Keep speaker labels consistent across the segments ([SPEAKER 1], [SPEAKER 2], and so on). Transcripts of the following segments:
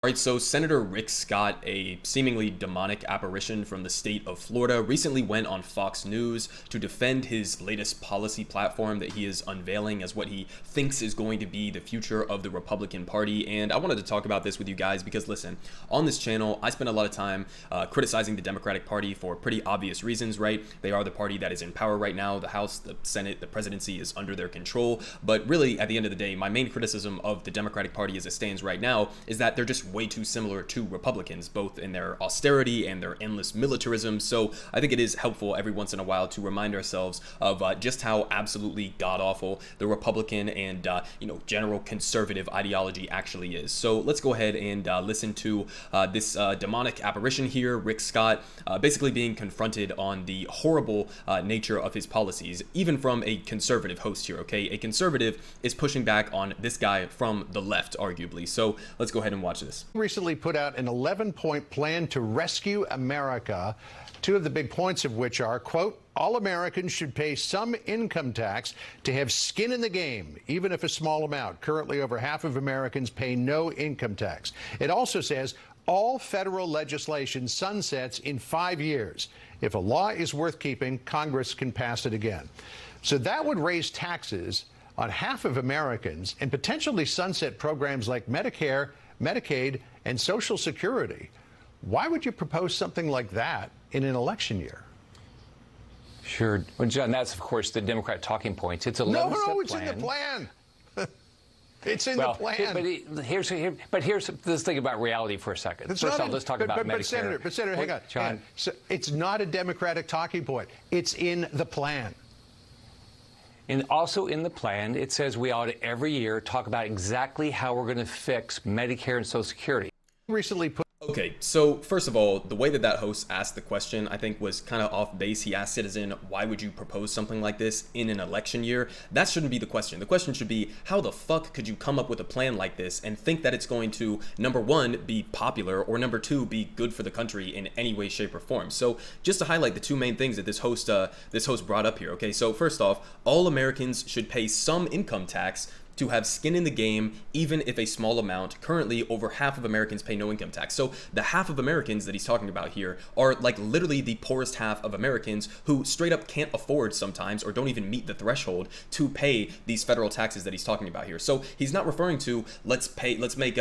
[SPEAKER 1] All right, so Senator Rick Scott, a seemingly demonic apparition from the state of Florida, recently went on Fox News to defend his latest policy platform that he is unveiling as what he thinks is going to be the future of the Republican Party. And I wanted to talk about this with you guys because, listen, on this channel, I spend a lot of time criticizing the Democratic Party for pretty obvious reasons, right? They are the party that is in power right now. The House, the Senate, the presidency is under their control. But really, at the end of the day, my main criticism of the Democratic Party as it stands right now is that they're just way too similar to Republicans, both in their austerity and their endless militarism. So I think it is helpful every once in a while to remind ourselves of just how absolutely god-awful the Republican and general conservative ideology actually is. So let's go ahead and listen to this demonic apparition here, Rick Scott, basically being confronted on the horrible nature of his policies, even from a conservative host here, okay? A conservative is pushing back on this guy from the left, arguably. So let's go ahead and watch this.
[SPEAKER 2] Recently put out an 11-point plan to rescue America, two of the big points of which are, quote, all Americans should pay some income tax to have skin in the game, even if a small amount. Currently, over half of Americans pay no income tax. It also says all federal legislation sunsets in 5 years. If a law is worth keeping, Congress can pass it again. So that would raise taxes on half of Americans and potentially sunset programs like Medicare, Medicaid, and Social Security. Why would you propose something like that in an election year?
[SPEAKER 3] Sure. Well, John, that's, of course, the Democrat talking points. It's a 11-step plan.
[SPEAKER 2] No, it's in the plan. It's in the plan.
[SPEAKER 3] But here's let's think about reality for a second. First off, let's talk about Medicare.
[SPEAKER 2] But Senator, hang on.
[SPEAKER 3] John.
[SPEAKER 2] So it's not a Democratic talking point. It's in the plan.
[SPEAKER 3] And also in the plan, it says we ought to every year talk about exactly how we're going to fix Medicare and Social Security.
[SPEAKER 2] Recently put.
[SPEAKER 1] Okay, so first of all, the way that host asked the question, I think, was kind of off base. He asked Citizen, why would you propose something like this in an election year? That shouldn't be the question. The question should be, how the fuck could you come up with a plan like this and think that it's going to, number one, be popular, or number two, be good for the country in any way, shape, or form? So just to highlight the two main things that this host brought up here, okay? So first off, all Americans should pay some income tax to have skin in the game, even if a small amount. Currently, over half of Americans pay no income tax. So the half of Americans that he's talking about here are like literally the poorest half of Americans who straight up can't afford sometimes, or don't even meet the threshold to pay these federal taxes that he's talking about here. So he's not referring to let's make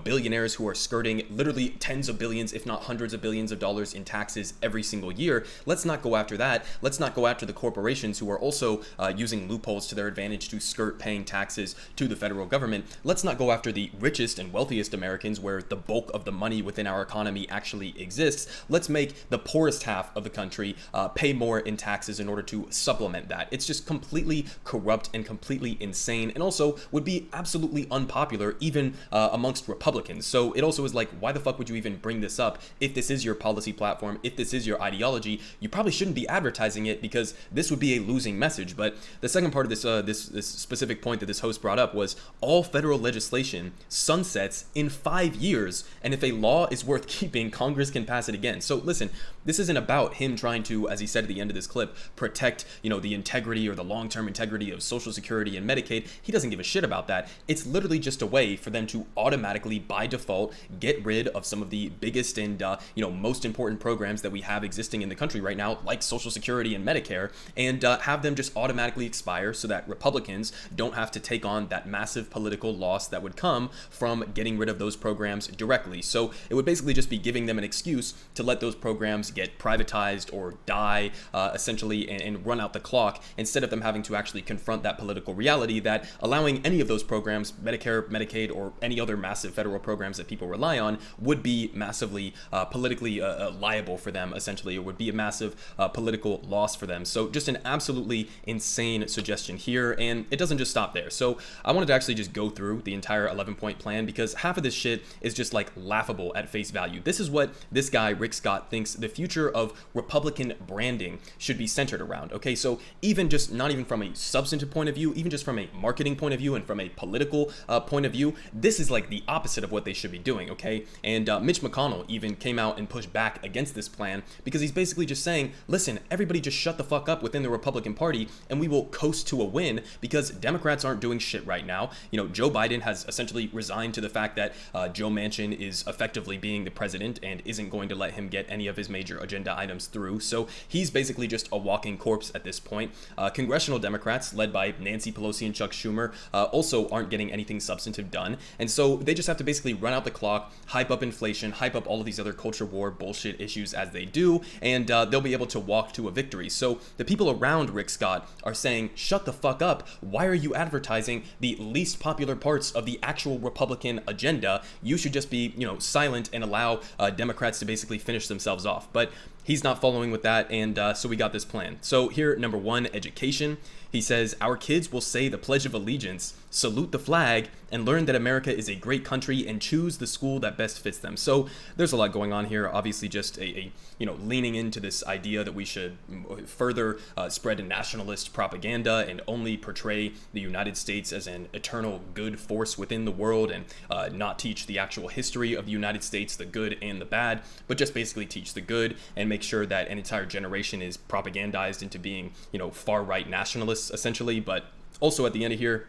[SPEAKER 1] billionaires who are skirting literally tens of billions, if not hundreds of billions of dollars in taxes every single year. Let's not go after that. Let's not go after the corporations who are also using loopholes to their advantage to skirt paying taxes to the federal government. Let's not go after the richest and wealthiest Americans, where the bulk of the money within our economy actually exists. Let's make the poorest half of the country pay more in taxes in order to supplement that. It's just completely corrupt and completely insane, and also would be absolutely unpopular even amongst Republicans. So it also is like, why the fuck would you even bring this up? If this is your policy platform, if this is your ideology, you probably shouldn't be advertising it, because this would be a losing message. But the second part of this specific point that this host brought up was all federal legislation sunsets in 5 years, and if a law is worth keeping, Congress can pass it again. So listen, this isn't about him trying to, as he said at the end of this clip, protect the integrity or the long-term integrity of Social Security and Medicaid. He doesn't give a shit about that. It's literally just a way for them to automatically, by default, get rid of some of the biggest and most important programs that we have existing in the country right now, like Social Security and Medicare, and have them just automatically expire so that Republicans don't have to take on that massive political loss that would come from getting rid of those programs directly. So it would basically just be giving them an excuse to let those programs get privatized or die, essentially, and run out the clock, instead of them having to actually confront that political reality that allowing any of those programs, Medicare, Medicaid, or any other massive federal programs that people rely on, would be massively politically liable for them, essentially. It would be a massive political loss for them. So just an absolutely insane suggestion here, and it doesn't just stop there. So I wanted to actually just go through the entire 11-point plan, because half of this shit is just like laughable at face value. This is what this guy, Rick Scott, thinks the future of Republican branding should be centered around. Okay, so even just not even from a substantive point of view, even just from a marketing point of view and from a political point of view, this is like the opposite of what they should be doing, okay? And Mitch McConnell even came out and pushed back against this plan, because he's basically just saying, listen, everybody just shut the fuck up within the Republican Party and we will coast to a win, because Democrats aren't doing shit right now. You know, Joe Biden has essentially resigned to the fact that Joe Manchin is effectively being the president and isn't going to let him get any of his major agenda items through. So he's basically just a walking corpse at this point. Congressional Democrats, led by Nancy Pelosi and Chuck Schumer, also aren't getting anything substantive done. And so they just have to basically run out the clock, hype up inflation, hype up all of these other culture war bullshit issues as they do, and they'll be able to walk to a victory. So the people around Rick Scott are saying, shut the fuck up. Why are you advertising the least popular parts of the actual Republican agenda? You should just be, silent and allow Democrats to basically finish themselves off. But he's not following with that, and so we got this plan. So here, number one, education. He says, our kids will say the Pledge of Allegiance, salute the flag, and learn that America is a great country and choose the school that best fits them. So there's a lot going on here. Obviously, just a leaning into this idea that we should further spread a nationalist propaganda and only portray the United States as an eternal good force within the world, and not teach the actual history of the United States, the good and the bad, but just basically teach the good and make sure that an entire generation is propagandized into being, far-right nationalists, essentially. But also at the end of here,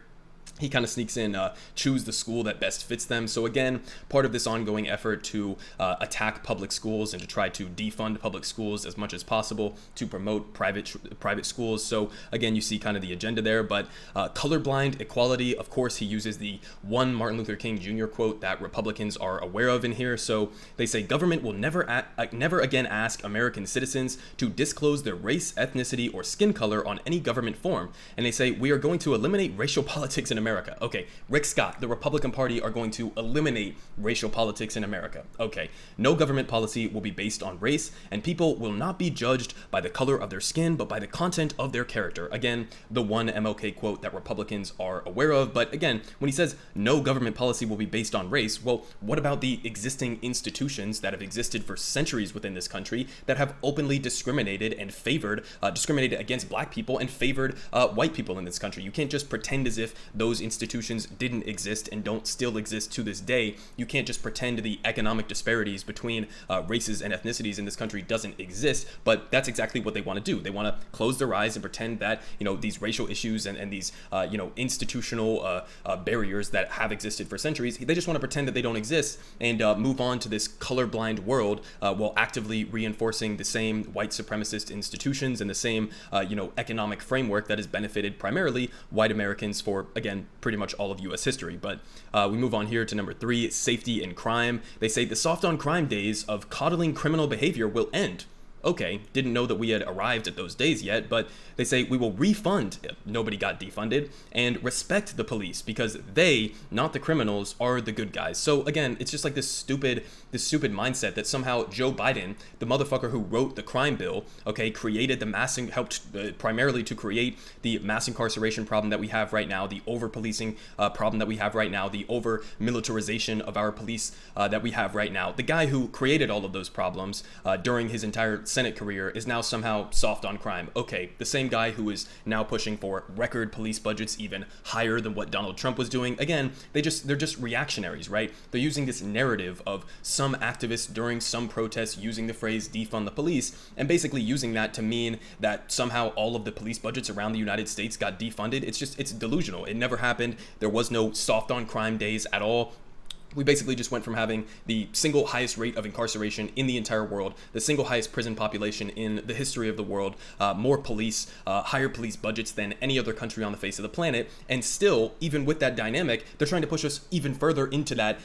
[SPEAKER 1] he kind of sneaks in, choose the school that best fits them. So again, part of this ongoing effort to attack public schools and to try to defund public schools as much as possible to promote private schools. So again, you see kind of the agenda there. But colorblind equality, of course, he uses the one Martin Luther King Jr. quote that Republicans are aware of in here. So they say government will never again ask American citizens to disclose their race, ethnicity, or skin color on any government form. And they say we are going to eliminate racial politics in America. Okay, Rick Scott, the Republican Party are going to eliminate racial politics in America. Okay, no government policy will be based on race, and people will not be judged by the color of their skin, but by the content of their character. Again, the one MLK quote that Republicans are aware of. But again, when he says no government policy will be based on race, well, what about the existing institutions that have existed for centuries within this country that have openly discriminated and discriminated against black people and favored white people in this country? You can't just pretend as if those institutions didn't exist and don't still exist to this day. You can't just pretend the economic disparities between races and ethnicities in this country doesn't exist. But that's exactly what they want to do. They want to close their eyes and pretend that these racial issues and these institutional barriers that have existed for centuries, they just want to pretend that they don't exist and move on to this colorblind world while actively reinforcing the same white supremacist institutions and the same economic framework that has benefited primarily white Americans for, again, pretty much all of U.S. history. But we move on here to number three, safety and crime. They say the soft on crime days of coddling criminal behavior will end. Okay, didn't know that we had arrived at those days yet, but they say we will refund if nobody got defunded and respect the police because they, not the criminals, are the good guys. So again, it's just like this stupid mindset that somehow Joe Biden, the motherfucker who wrote the crime bill, okay, created helped primarily to create the mass incarceration problem that we have right now, the over-policing problem that we have right now, the over-militarization of our police that we have right now. The guy who created all of those problems during his entire Senate career is now somehow soft on crime. Okay, the same guy who is now pushing for record police budgets even higher than what Donald Trump was doing. Again, they're just reactionaries, right? They're using this narrative of some activists during some protests using the phrase defund the police and basically using that to mean that somehow all of the police budgets around the United States got defunded. It's delusional. It never happened. There was no soft on crime days at all. We basically just went from having the single highest rate of incarceration in the entire world, the single highest prison population in the history of the world, more police, higher police budgets than any other country on the face of the planet, and still, even with that dynamic, they're trying to push us even further into that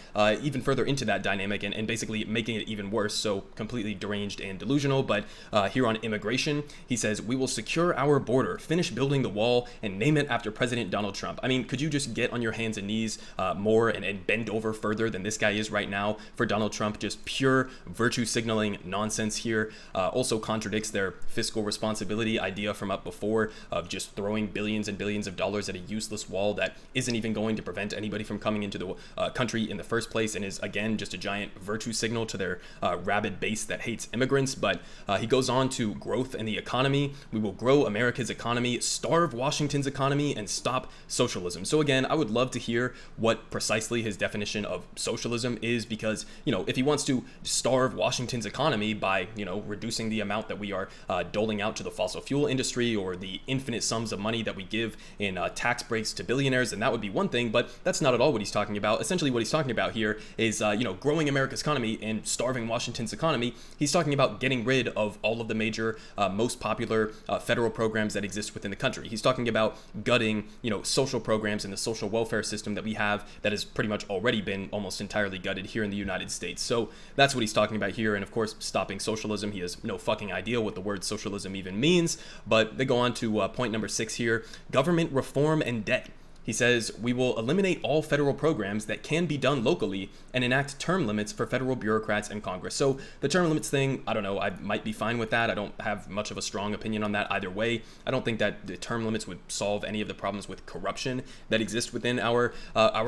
[SPEAKER 1] dynamic and basically making it even worse. So completely deranged and delusional. But here on immigration, he says we will secure our border, finish building the wall, and name it after President Donald Trump. I mean, could you just get on your hands and knees more and bend over further than this guy is right now for Donald Trump? Just pure virtue signaling nonsense here. Also contradicts their fiscal responsibility idea from up before of just throwing billions and billions of dollars at a useless wall that isn't even going to prevent anybody from coming into the country in the first place, and is again just a giant virtue signal to their rabid base that hates immigrants. But he goes on to growth in the economy. We will grow America's economy, starve Washington's economy, and stop socialism. So again, I would love to hear what precisely his definition of of socialism is because, if he wants to starve Washington's economy by, reducing the amount that we are doling out to the fossil fuel industry, or the infinite sums of money that we give in tax breaks to billionaires, then that would be one thing, but that's not at all what he's talking about. Essentially what he's talking about here is, growing America's economy and starving Washington's economy. He's talking about getting rid of all of the major, most popular federal programs that exist within the country. He's talking about gutting, social programs and the social welfare system that we have that has pretty much already been almost entirely gutted here in the United States. So that's what he's talking about here. And of course, stopping socialism. He has no fucking idea what the word socialism even means. But they go on to point number 6 here: government reform and debt. He says, we will eliminate all federal programs that can be done locally and enact term limits for federal bureaucrats and Congress. So the term limits thing, I don't know, I might be fine with that. I don't have much of a strong opinion on that either way. I don't think that the term limits would solve any of the problems with corruption that exist within our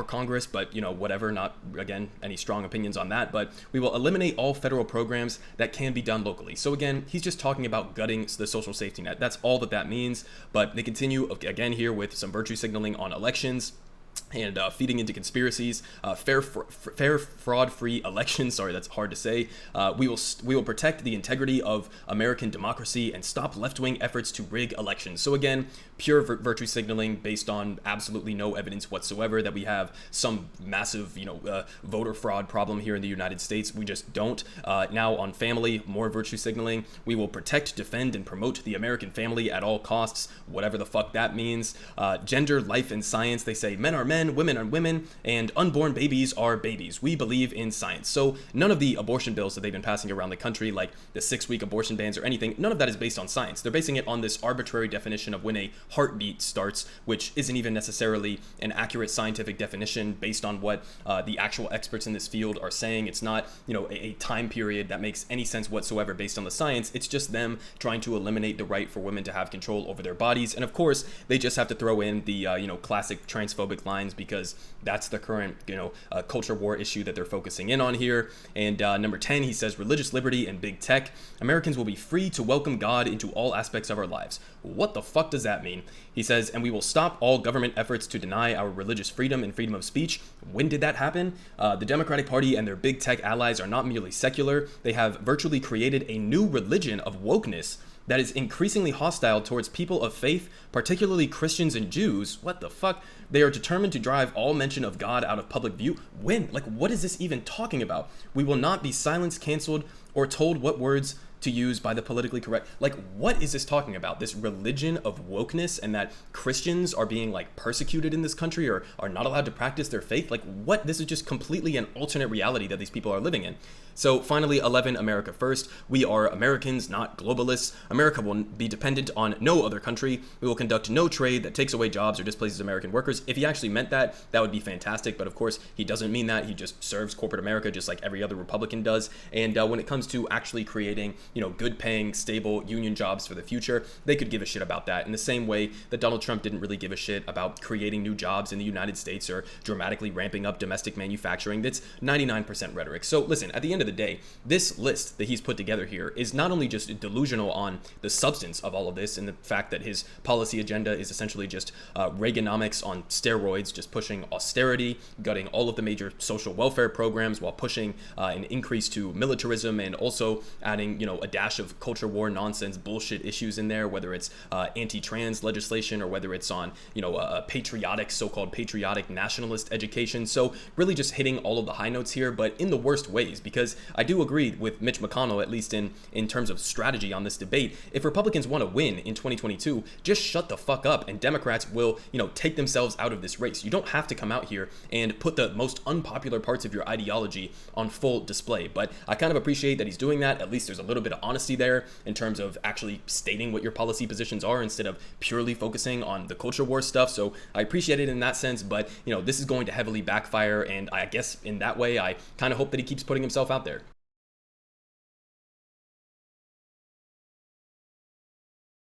[SPEAKER 1] Congress, but whatever, not, again, any strong opinions on that. But we will eliminate all federal programs that can be done locally. So again, he's just talking about gutting the social safety net. That's all that means. But they continue again here with some virtue signaling on elections and feeding into conspiracies, fair, fraud-free elections. Sorry, that's hard to say. We will protect the integrity of American democracy and stop left-wing efforts to rig elections. So again, pure virtue signaling based on absolutely no evidence whatsoever that we have some massive, voter fraud problem here in the United States. We just don't. Now on family, more virtue signaling. We will protect, defend, and promote the American family at all costs, whatever the fuck that means. Gender, life, and science. They say men are men, women are women, and unborn babies are babies. We believe in science. So none of the abortion bills that they've been passing around the country, like the 6-week abortion bans or anything, none of that is based on science. They're basing it on this arbitrary definition of when a heartbeat starts, which isn't even necessarily an accurate scientific definition based on what the actual experts in this field are saying. It's not, a time period that makes any sense whatsoever based on the science. It's just them trying to eliminate the right for women to have control over their bodies. And of course, they just have to throw in the, classic transphobic lines because that's the current, culture war issue that they're focusing in on here. And number 10, he says, religious liberty and big tech. Americans will be free to welcome God into all aspects of our lives. What the fuck does that mean? He says, and we will stop all government efforts to deny our religious freedom and freedom of speech. When did that happen? The Democratic Party and their big tech allies are not merely secular. They have virtually created a new religion of wokeness that is increasingly hostile towards people of faith, particularly Christians and Jews. What the fuck? They are determined to drive all mention of God out of public view. When? Like, what is this even talking about? We will not be silenced, canceled, or told what words to use by the politically correct. Like, what is this talking about? This religion of wokeness, and that Christians are being persecuted in this country or are not allowed to practice their faith? Like, what? This is just completely an alternate reality that these people are living in. So finally, 11, America first. We are Americans, not globalists. America will be dependent on no other country. We will conduct no trade that takes away jobs or displaces American workers. If he actually meant that, that would be fantastic. But of course, he doesn't mean that. He just serves corporate America just like every other Republican does. And when it comes to actually creating, good paying, stable union jobs for the future, they could give a shit about that in the same way that Donald Trump didn't really give a shit about creating new jobs in the United States or dramatically ramping up domestic manufacturing. That's 99% rhetoric. So listen, at the end of the day, this list that he's put together here is not only just delusional on the substance of all of this and the fact that his policy agenda is essentially just Reaganomics on steroids, just pushing austerity, gutting all of the major social welfare programs while pushing an increase to militarism and also adding, a dash of culture war nonsense bullshit issues in there, whether it's anti-trans legislation or whether it's on, a patriotic, so-called patriotic nationalist education. So really just hitting all of the high notes here, but in the worst ways, because I do agree with Mitch McConnell, at least in terms of strategy on this debate. If Republicans want to win in 2022, just shut the fuck up and Democrats will, take themselves out of this race. You don't have to come out here and put the most unpopular parts of your ideology on full display. But I kind of appreciate that he's doing that. At least there's a little bit of honesty there in terms of actually stating what your policy positions are instead of purely focusing on the culture war stuff. So I appreciate it in that sense, but this is going to heavily backfire, and I guess in that way I kind of hope that he keeps putting himself out there.